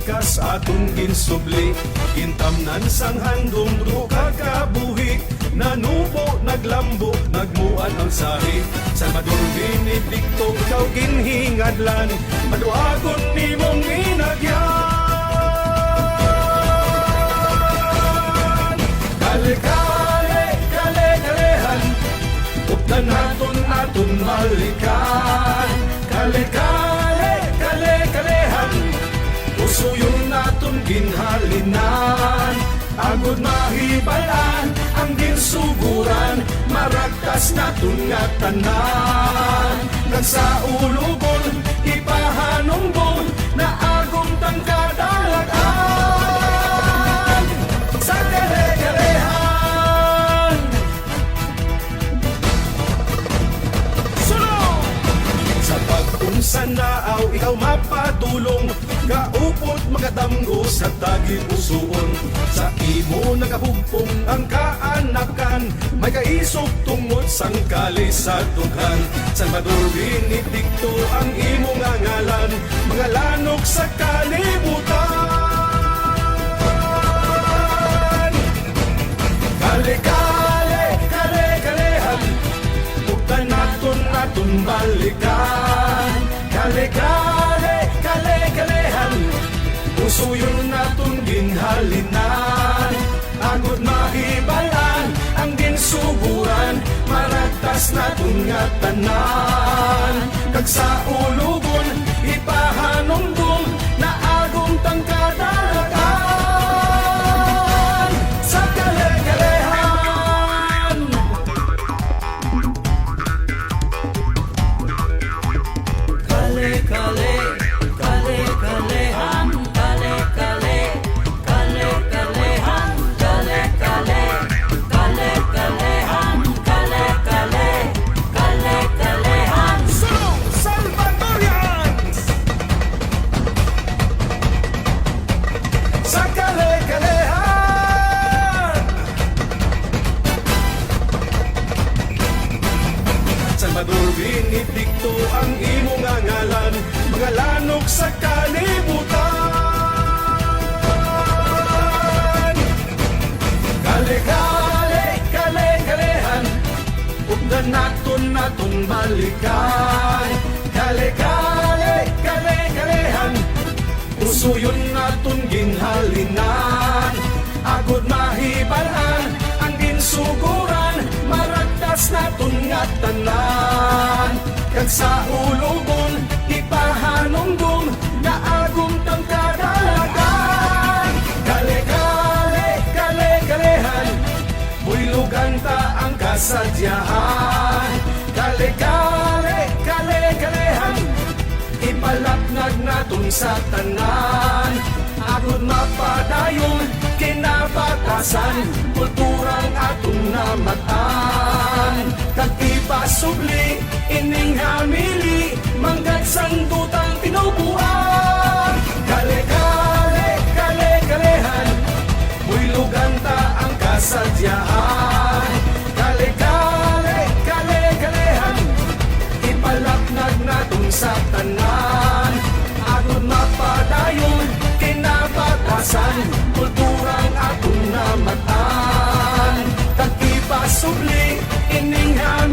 pikas atong ginsubli, gintamnan sang handong duka kabuhi, nanubo, naglambo, nagmuan ang sahi. Salvador Benedicto, ikaw ginhingadlan, maduagon nimong inagyan. Kale-kale, kale-kalehan, updan naton balikan. Kale-kale, kale-kalehan, usuyon naton ginhalinan. Agod mahibalan ang ginsuguran, maragtas naton nga tanan. Nagsaulubon, ipahanumbon, na agong tangkadalagan. Sa kale-kalehan, sunod! Sa pag-unsan naaw, ikaw mapadulong, kaupot magadamgo sa taging usuon. Sa imo nagapugpong ang kaanakan, may kaisog tungod sang kali sa dughan. Salvador Benedicto ang imo nga ngalan, mga lanok sa kalibutan. Kale-kale, kale-kalehan, buktan naton balikan. Kale-kale, kale-kalehan, usuyon naton ginhalinan. Agod mahibalan ang ginsuguran, maragtas naton nga tanan. Kag sa ulugon, ipahanumbong, na agong tangkadalagan. Sa kale-kalehan, Kale-kale, kale-kalehan, kale-kale, kale-kalehan, kale-kale, kale-kalehan, kale-kale, kale-kalehan. Sulong Salvadorians! Sa kale-kalehan, Salvador Benedicto ang imo nga ngalan, mga lanok sa kalibutan. Kale-kale, kale-kalehan, updan naton balikan. Kale-kale, kale-kalehan, usuyon naton ginhalinan. Agod mahibalan ang ginsuguran, maragtas naton nga tanan. Kag sa ulugon, ipahanunggong, na agong tangkadalagan. Kale-kale, kale-kalehan, buylugan ta ang kasadyahan. Kale-kale, kale-kalehan, ipalapnag naton sa tanan. Agod mapadayon, kinabatasan, kulturang aton namatan. Kag ipasubli, ining hamili, manggad sang dutang tinubuan. Kale-kale, kale-kalehan, buylugan ta ang kasadyahan. Kale-kale, kale-kalehan, ipalapnag naton sa tanan. Agod mapadayon, kinabatasan, kulturang aton namatan. Kag ipasubli, ining hamili,